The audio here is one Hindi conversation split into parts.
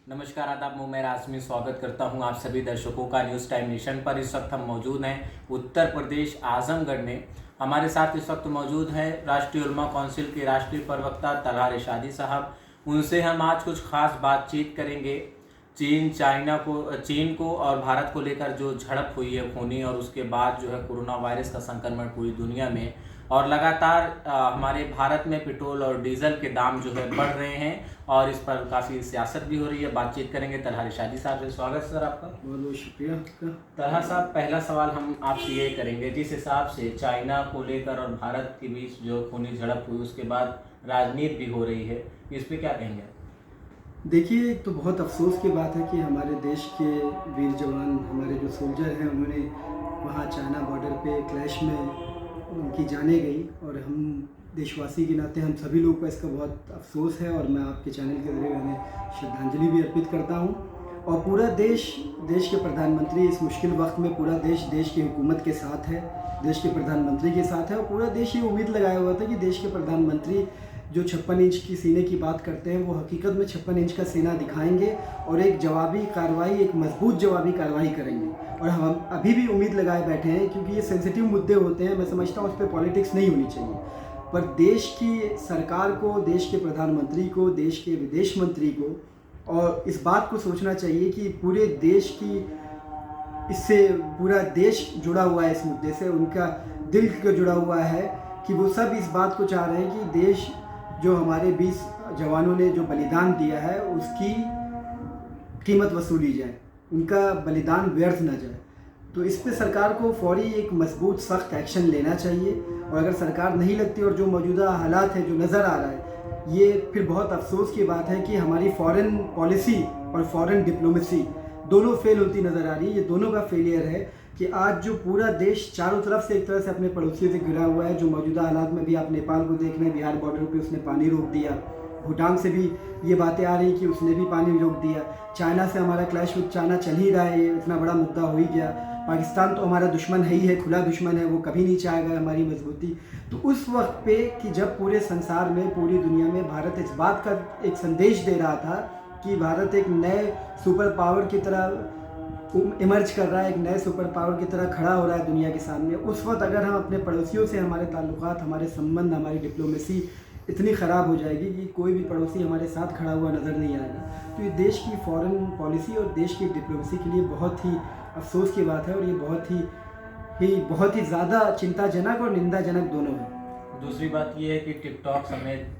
नमस्कार, आदाब, मैं आसमी स्वागत करता हूं आप सभी दर्शकों का न्यूज़ टाइम नेशन पर। इस वक्त हम मौजूद हैं उत्तर प्रदेश आजमगढ़ में। हमारे साथ इस वक्त मौजूद हैं राष्ट्रीय उलमा काउंसिल के राष्ट्रीय प्रवक्ता तलहा रिशादी साहब। उनसे हम आज कुछ खास बातचीत करेंगे। चीन को और भारत को लेकर जो झड़प हुई है खूनी, और उसके बाद जो है कोरोना वायरस का संक्रमण पूरी दुनिया में, और लगातार हमारे भारत में पेट्रोल और डीजल के दाम जो है बढ़ रहे हैं और इस पर काफ़ी सियासत भी हो रही है। बातचीत करेंगे तलहा रिशादी साहब से। स्वागत सर आपका। बहुत बहुत शुक्रिया आपका। तलहा साहब, पहला सवाल हम आपसे ये करेंगे, जिस हिसाब से चाइना को लेकर और भारत के बीच जो खूनी झड़प हुई उसके बाद राजनीति भी हो रही है, इस पर क्या कहेंगे? देखिए, तो बहुत अफसोस की बात है कि हमारे देश के वीर जवान, हमारे जो सोल्जर हैं, उन्होंने वहाँ चाइना बॉर्डर पे क्लैश में उनकी जानें गई। और हम देशवासी के नाते हम सभी लोगों को इसका बहुत अफसोस है और मैं आपके चैनल के ज़रिए उन्हें श्रद्धांजलि भी अर्पित करता हूँ। और पूरा देश के प्रधानमंत्री इस मुश्किल वक्त में, पूरा देश की हुकूमत के साथ है, देश के प्रधानमंत्री के साथ है। और पूरा देश ये उम्मीद लगाया हुआ था कि देश के प्रधानमंत्री जो 56 इंच की सीने की बात करते हैं, वो हकीकत में 56 इंच का सीना दिखाएंगे और एक जवाबी कार्रवाई, एक मजबूत जवाबी कार्रवाई करेंगे। और हम अभी भी उम्मीद लगाए बैठे हैं, क्योंकि ये सेंसिटिव मुद्दे होते हैं। मैं समझता हूँ उस पर पॉलिटिक्स नहीं होनी चाहिए, पर देश की सरकार को, देश के प्रधानमंत्री को, देश के विदेश मंत्री को और इस बात को सोचना चाहिए कि पूरे देश की, इससे पूरा देश जुड़ा हुआ है इस मुद्दे से, उनका दिल का जुड़ा हुआ है कि वो सब इस बात को चाह रहे हैं कि देश, जो हमारे 20 जवानों ने जो बलिदान दिया है, उसकी कीमत वसूली जाए, उनका बलिदान व्यर्थ न जाए। तो इस पे सरकार को फौरी एक मजबूत सख्त एक्शन लेना चाहिए। और अगर सरकार नहीं लगती और जो मौजूदा हालात है, जो नज़र आ रहा है, ये फिर बहुत अफसोस की बात है कि हमारी फॉरेन पॉलिसी और फॉरेन डिप्लोमेसी दोनों फेल होती नज़र आ रही है। ये दोनों का फेलियर है कि आज जो पूरा देश चारों तरफ से एक तरह से अपने पड़ोसियों से घिरा हुआ है, जो मौजूदा हालात में भी आप नेपाल को देख रहे हैं, बिहार बॉर्डर पे उसने पानी रोक दिया, भूटान से भी ये बातें आ रही कि उसने भी पानी रोक दिया, चाइना से हमारा क्लैश विद चाइना चल ही रहा है, ये इतना बड़ा मुद्दा हो ही गया। पाकिस्तान तो हमारा दुश्मन है ही है, खुला दुश्मन है, वो कभी नहीं चाहेगा हमारी मजबूती। तो उस वक्त पे कि जब पूरे संसार में, पूरी दुनिया में भारत इस बात का एक संदेश दे रहा था कि भारत एक नए सुपर पावर की तरह इमर्ज कर रहा है, एक नए सुपर पावर की तरह खड़ा हो रहा है दुनिया के सामने, उस वक्त अगर हम अपने पड़ोसियों से हमारे ताल्लुकात, हमारे संबंध, हमारी डिप्लोमेसी इतनी ख़राब हो जाएगी कि कोई भी पड़ोसी हमारे साथ खड़ा हुआ नज़र नहीं आएगा। तो ये देश की फॉरेन पॉलिसी और देश की डिप्लोमेसी के लिए बहुत ही अफसोस की बात है और ये बहुत ही ज़्यादा चिंताजनक और निंदाजनक दोनों है। दूसरी बात यह है कि टिकटॉक समेत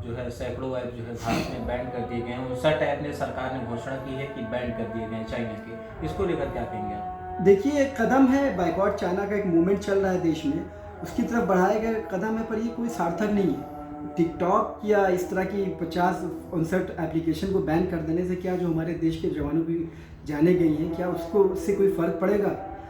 जो है सैकड़ों ऐप जो है भारत में बैन कर दिए गए हैं। 59 ऐप ने सरकार ने घोषणा की है कि बैन कर दिए गए हैं चाइना के। इसको लेकर क्या कहेंगे आप? देखिए, एक कदम है, बाइकॉट चाइना का एक मूवमेंट चल रहा है देश में, उसकी तरफ बढ़ाया गया कदम है, पर ये कोई सार्थक नहीं है। टिकटॉक या इस तरह की 50-59 एप्लीकेशन को बैन कर देने से क्या जो हमारे देश के जवानों की जाने गई हैं, क्या उससे कोई फ़र्क पड़ेगा?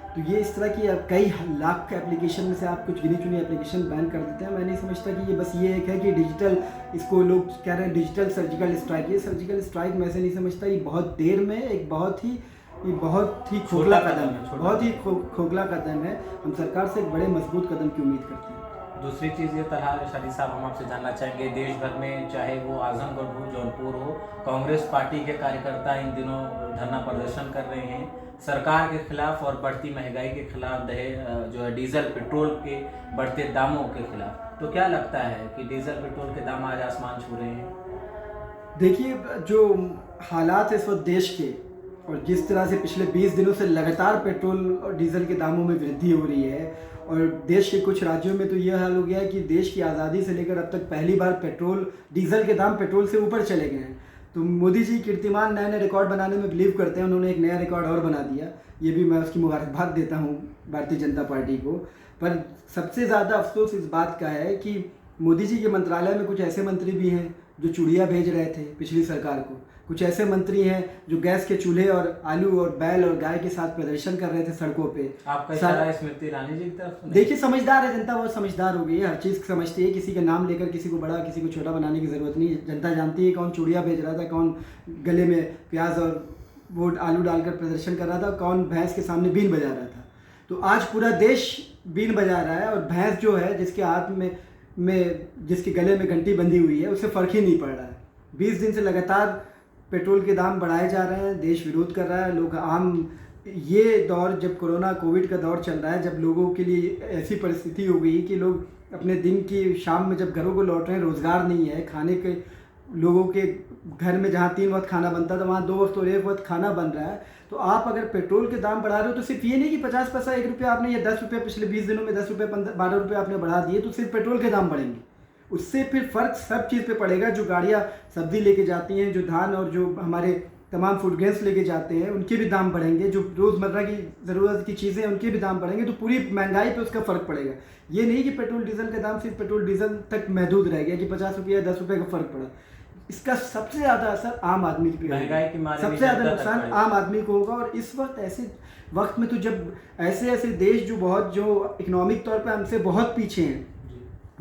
तो ये इस तरह की कई लाख एप्लीकेशन में से आप कुछ गिनी चुनी एप्लीकेशन बैन कर देते हैं। मैं नहीं समझता कि ये बस ये एक है कि डिजिटल, इसको लोग कह रहे हैं डिजिटल सर्जिकल स्ट्राइक। ये सर्जिकल स्ट्राइक मैं ऐसे नहीं समझता। ये बहुत देर में एक बहुत ही खोखला कदम है, बहुत ही खोखला कदम है। हम सरकार से एक बड़े मजबूत कदम की उम्मीद करते हैं। दूसरी चीज़ ये, तलहा रिशादी साहब, हम आपसे जानना चाहेंगे, देश भर में चाहे वो आजमगढ़ हो, जौनपुर हो, कांग्रेस पार्टी के कार्यकर्ता इन दिनों धरना प्रदर्शन कर रहे हैं सरकार के खिलाफ और बढ़ती महंगाई के खिलाफ, जो है डीजल पेट्रोल के बढ़ते दामों के खिलाफ। तो क्या लगता है कि डीजल पेट्रोल के दाम आज आसमान छू रहे हैं? देखिए, जो हालात इस वक्त देश के, और जिस तरह से पिछले 20 दिनों से लगातार पेट्रोल और डीजल के दामों में वृद्धि हो रही है, और देश के कुछ राज्यों में तो यह हाल हो गया है कि देश की आज़ादी से लेकर अब तक पहली बार डीजल के दाम पेट्रोल से ऊपर चले गए हैं। तो मोदी जी कीर्तिमान नए नए रिकॉर्ड बनाने में बिलीव करते हैं। उन्होंने एक नया रिकॉर्ड और बना दिया, ये भी मैं उसकी मुबारकबाद देता हूँ भारतीय जनता पार्टी को। पर सबसे ज़्यादा अफसोस इस बात का है कि मोदी जी के मंत्रालय में कुछ ऐसे मंत्री भी हैं जो चूड़ियाँ भेज रहे थे पिछली सरकार को, कुछ ऐसे मंत्री हैं जो गैस के चूल्हे और आलू और बैल और गाय के साथ प्रदर्शन कर रहे थे सड़कों पे। आपका इशारा स्मृति ईरानी जी की तरफ? देखिए, समझदार है जनता, बहुत समझदार हो गई है, हर चीज़ समझती है। किसी का नाम लेकर किसी को बड़ा, किसी को छोटा बनाने की ज़रूरत नहीं है। जनता जानती है कौन चूड़ियाँ भेज रहा था, कौन गले में प्याज और वो आलू डालकर प्रदर्शन कर रहा था, कौन भैंस के सामने बीन बजा रहा था। तो आज पूरा देश बीन बजा रहा है, और भैंस जो है, जिसके हाथ में जिसके गले में घंटी बंधी हुई है, उससे फ़र्क ही नहीं पड़ रहा है। 20 दिन से लगातार पेट्रोल के दाम बढ़ाए जा रहे हैं, देश विरोध कर रहा है, लोग आम ये दौर जब कोविड का दौर चल रहा है, जब लोगों के लिए ऐसी परिस्थिति हो गई कि लोग अपने दिन की शाम में जब घरों को लौट रहे हैं, रोज़गार नहीं है, खाने के लोगों के घर में जहाँ 3 वक्त खाना बनता था वहाँ 2 वक्त और 1 वक्त खाना बन रहा है। तो आप अगर पेट्रोल के दाम बढ़ा रहे हो तो सिर्फ ये नहीं कि 50 पैसा 1 रुपया आपने या 10 रुपये पिछले 20 दिनों में 10 रुपये 12 रुपये आपने बढ़ा दिए तो सिर्फ पेट्रोल के दाम बढ़ेंगे। उससे फिर फ़र्क सब चीज़ पे पड़ेगा। जो गाड़ियाँ सब्ज़ी लेके जाती हैं, जो धान और जो हमारे तमाम फूड ग्रेन्स लेके जाते हैं, उनके भी दाम बढ़ेंगे। जो रोज़मर्रा की ज़रूरत की चीज़ें हैं उनके भी दाम बढ़ेंगे। तो पूरी महंगाई पे उसका फ़र्क पड़ेगा। ये नहीं कि पेट्रोल डीजल का दाम सिर्फ पेट्रोल डीजल तक महदूद रह गया कि 50 रुपये या 10 रुपये का फ़र्क पड़ा। इसका सबसे ज़्यादा असर आम आदमी पे महंगाई की मारे सबसे ज़्यादा नुकसान आम आदमी को होगा। और इस वक्त ऐसे वक्त में तो जब ऐसे देश जो इकोनॉमिक तौर पर हमसे बहुत पीछे हैं,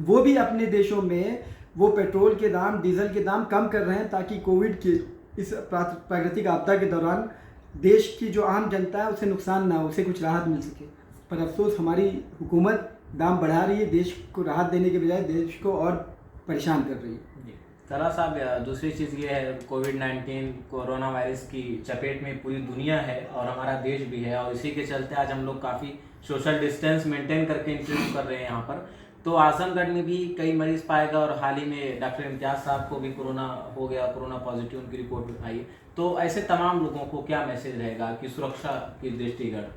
वो भी अपने देशों में वो पेट्रोल के दाम, डीजल के दाम कम कर रहे हैं ताकि कोविड के इस प्राकृतिक आपदा के दौरान देश की जो आम जनता है उसे नुकसान ना हो, उसे कुछ राहत मिल सके। पर अफसोस हमारी हुकूमत दाम बढ़ा रही है, देश को राहत देने के बजाय देश को और परेशान कर रही है। तला साहब, दूसरी चीज़ ये है, कोविड-19 कोरोना वायरस की चपेट में पूरी दुनिया है और हमारा देश भी है, और इसी के चलते आज हम लोग काफ़ी सोशल डिस्टेंस मेंटेन करके इंटरव्यू कर रहे हैं यहाँ पर। तो आजमगढ़ में भी कई मरीज पाएगा और हाल ही में डॉक्टर इम्तियाज़ साहब को भी कोरोना हो गया, कोरोना पॉजिटिव उनकी रिपोर्ट आई। तो ऐसे तमाम लोगों को क्या मैसेज रहेगा कि सुरक्षा की दृष्टिगत?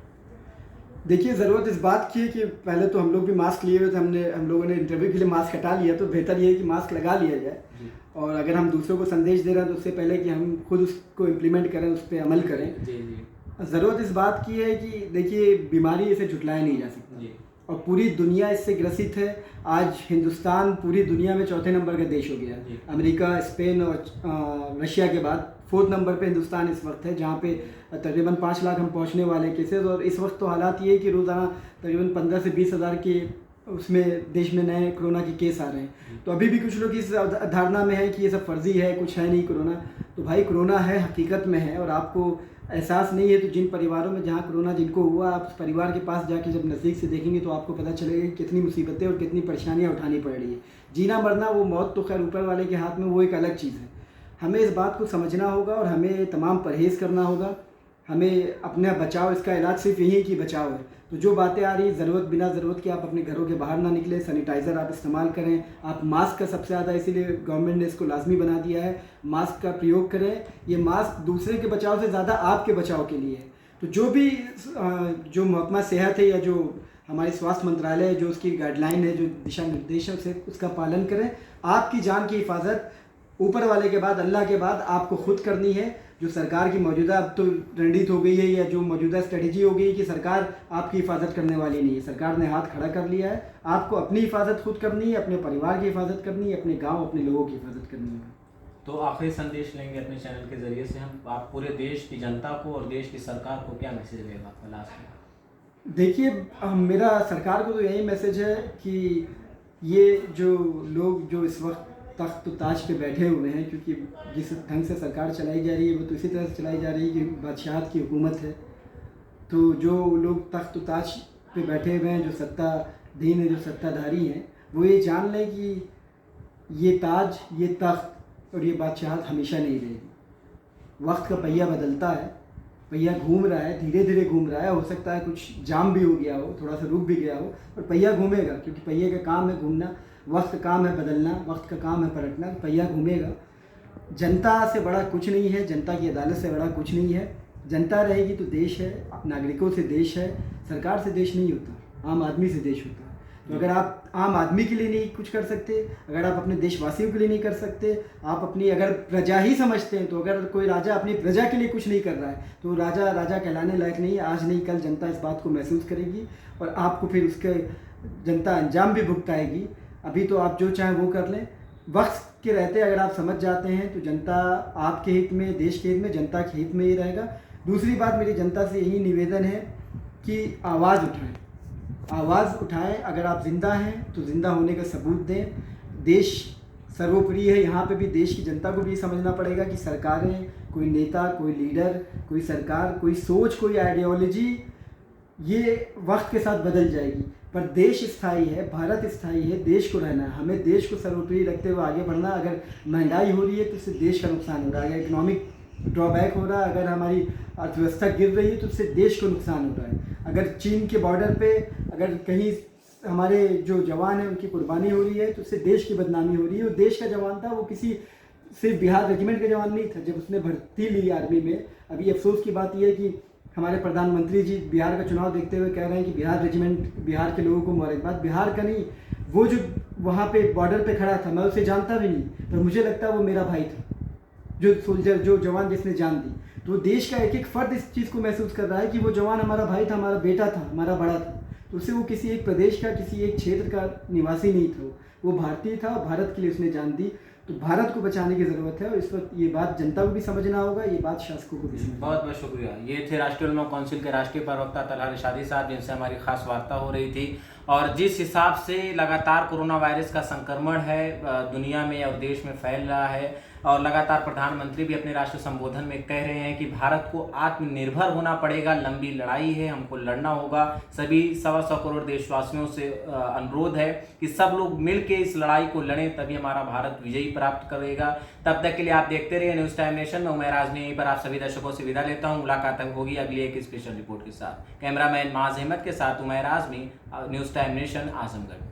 देखिए, ज़रूरत इस बात की है कि पहले तो हम लोग भी मास्क लिए हुए थे, हम लोगों ने इंटरव्यू के लिए मास्क हटा लिया, तो बेहतर ये है कि मास्क लगा लिया जाए। और अगर हम दूसरों को संदेश दे रहे हैं तो उससे पहले कि हम खुद उसको इम्प्लीमेंट करें, उस पर अमल करें। ज़रूरत इस बात की है कि देखिए, बीमारी इसे झुटलाया नहीं जा सकती और पूरी दुनिया इससे ग्रसित है। आज हिंदुस्तान पूरी दुनिया में 4थे नंबर का देश हो गया। अमेरिका, स्पेन और रशिया के बाद 4th नंबर पे हिंदुस्तान इस वक्त है, जहाँ पे तकरीबन 5 लाख हम पहुँचने वाले केसेस। और इस वक्त तो हालात ये है कि रोज़ाना तकरीबन 15 से 20 हज़ार के उसमें देश में नए कोरोना के केस आ रहे हैं। तो अभी भी कुछ लोग इस धारणा में है कि ये सब फर्जी है, कुछ है नहीं कोरोना। तो भाई, कोरोना है, हकीकत में है, और आपको एहसास नहीं है तो जिन परिवारों में जहाँ कोरोना जिनको हुआ, आप उस परिवार के पास जाके जब नज़दीक से देखेंगे तो आपको पता चलेगा कि कितनी मुसीबतें और कितनी परेशानियाँ उठानी पड़ रही है। जीना मरना, वो मौत तो खैर ऊपर वाले के हाथ में, वो एक अलग चीज़ है। हमें इस बात को समझना होगा और हमें तमाम परहेज़ करना होगा। हमें अपना बचाव, इसका इलाज सिर्फ यही है कि बचाव है। तो जो बातें आ रही, ज़रूरत बिना ज़रूरत के आप अपने घरों के बाहर ना निकलें, सैनिटाइज़र आप इस्तेमाल करें। आप मास्क का सबसे ज़्यादा, इसीलिए गवर्नमेंट ने इसको लाजमी बना दिया है, मास्क का प्रयोग करें। ये मास्क दूसरे के बचाव से ज़्यादा आपके बचाव के लिए है। तो जो भी जो महकमा सेहत है या जो हमारी स्वास्थ्य मंत्रालय है, जो उसकी गाइडलाइन है, जो दिशा निर्देशों से, उसका पालन करें। आपकी जान की हिफाजत ऊपर वाले के बाद, अल्लाह के बाद आपको खुद करनी है। जो सरकार की मौजूदा अब तो रणनीति हो गई है, या जो मौजूदा स्ट्रेटजी हो गई है कि सरकार आपकी हिफाजत करने वाली नहीं है। सरकार ने हाथ खड़ा कर लिया है। आपको अपनी हिफाजत खुद करनी है, अपने परिवार की हिफाजत करनी है, अपने गांव, अपने लोगों की हिफाजत करनी है। तो आखिरी संदेश लेंगे अपने चैनल के ज़रिए से हम, आप पूरे देश की जनता को और देश की सरकार को क्या मैसेज रहेगा आपका लास्ट में? देखिए, मेरा सरकार को तो यही मैसेज है कि ये जो लोग जो इस वक्त तख्त ताज पे बैठे हुए हैं, क्योंकि जिस ढंग से सरकार चलाई जा रही है वो तो इसी तरह से चलाई जा रही है कि बादशाहत की हुकूमत है। तो जो लोग तख्त ताज पे बैठे हुए हैं, जो सत्ताधीन है, जो सत्ताधारी हैं, वो ये जान लें कि ये ताज, ये तख्त और ये बादशाहत हमेशा नहीं रहेगी। वक्त का पहिया बदलता है, पहिया घूम रहा है, धीरे धीरे घूम रहा है। हो सकता है कुछ जाम भी हो गया हो, थोड़ा सा रुक भी गया हो, पर पहिया घूमेगा, क्योंकि पहिए का काम है घूमना। वक्त का काम है बदलना, वक्त का काम है पलटना। पहिया घूमेगा। जनता से बड़ा कुछ नहीं है, जनता की अदालत से बड़ा कुछ नहीं है। जनता रहेगी तो देश है, नागरिकों से देश है। सरकार से देश नहीं होता, आम आदमी से देश होता है। तो अगर आप आम आदमी के लिए नहीं कुछ कर सकते, अगर आप अपने देशवासियों के लिए नहीं कर सकते, आप अपनी अगर प्रजा ही समझते हैं, तो अगर कोई राजा अपनी प्रजा के लिए कुछ नहीं कर रहा है तो राजा राजा कहलाने लायक नहीं है। आज नहीं कल जनता इस बात को महसूस करेगी और आपको फिर उसके जनता अंजाम भी भुगताएगी। अभी तो आप जो चाहें वो कर लें। वक्त के रहते अगर आप समझ जाते हैं तो जनता आपके हित में, देश के हित में, जनता के हित में ही रहेगा। दूसरी बात, मेरी जनता से यही निवेदन है कि आवाज़ उठाएं, आवाज़ उठाएं। अगर आप ज़िंदा हैं तो ज़िंदा होने का सबूत दें। देश सर्वोपरि है। यहाँ पे भी देश की जनता को भी समझना पड़ेगा कि सरकारें, कोई नेता, कोई लीडर, कोई सरकार, कोई सोच, कोई आइडियोलॉजी, ये वक्त के साथ बदल जाएगी, पर देश स्थायी है, भारत स्थायी है। देश को रहना है, हमें देश को सर्वोपरि रखते हुए आगे बढ़ना। अगर महंगाई हो रही है तो इससे देश का नुकसान हो रहा है, इकोनॉमिक ड्रॉबैक हो रहा है, अगर हमारी अर्थव्यवस्था गिर रही है तो उससे देश को नुकसान हो रहा है। अगर चीन के बॉर्डर पे अगर कहीं हमारे जो जवान हैं उनकी कुर्बानी हो रही है तो उससे देश की बदनामी हो रही है। वो देश का जवान था, वो किसी सिर्फ बिहार रेजिमेंट का जवान नहीं था। जब उसने भर्ती ली आर्मी में, अभी अफसोस की बात यह है कि हमारे प्रधानमंत्री जी बिहार का चुनाव देखते हुए कह रहे हैं कि बिहार रेजिमेंट, बिहार के लोगों को मुबारकबाद। बिहार का नहीं, वो जो वहाँ पे बॉर्डर पे खड़ा था, मैं उसे जानता भी नहीं, पर मुझे लगता है वो मेरा भाई था, जो सोल्जर, जो जवान जिसने जान दी। तो देश का एक एक फर्द इस चीज़ को महसूस कर रहा है कि वो जवान हमारा भाई था, हमारा बेटा था, हमारा बड़ा था। तो उससे वो किसी एक प्रदेश का, किसी एक क्षेत्र का निवासी नहीं था, वो भारतीय था और भारत के लिए उसने जान दी। तो भारत को बचाने की ज़रूरत है और इस वक्त ये बात जनता को भी समझना होगा, ये बात शासकों को भी समझना। बहुत बहुत शुक्रिया। ये थे राष्ट्रीय उलमा काउंसिल के राष्ट्रीय प्रवक्ता तलहा रिशादी साहब, जिनसे हमारी खास वार्ता हो रही थी। और जिस हिसाब से लगातार कोरोना वायरस का संक्रमण है दुनिया में और देश में फैल रहा है, और लगातार प्रधानमंत्री भी अपने राष्ट्र संबोधन में कह रहे हैं कि भारत को आत्मनिर्भर होना पड़ेगा, लंबी लड़ाई है, हमको लड़ना होगा। सभी 125 करोड़ देशवासियों से अनुरोध है कि सब लोग मिलकर इस लड़ाई को लड़ें, तभी हमारा भारत विजयी प्राप्त करेगा। तब तक के लिए आप देखते रहिए न्यूज़ टाइम नेशन में। उमैर आज़मी यहीं पर आप सभी दर्शकों से विदा लेता हूं। मुलाकात होगी अगली एक स्पेशल रिपोर्ट के साथ। कैमरामैन माज अहमद के साथ Umair Azmi, news time nation, Azamgarh.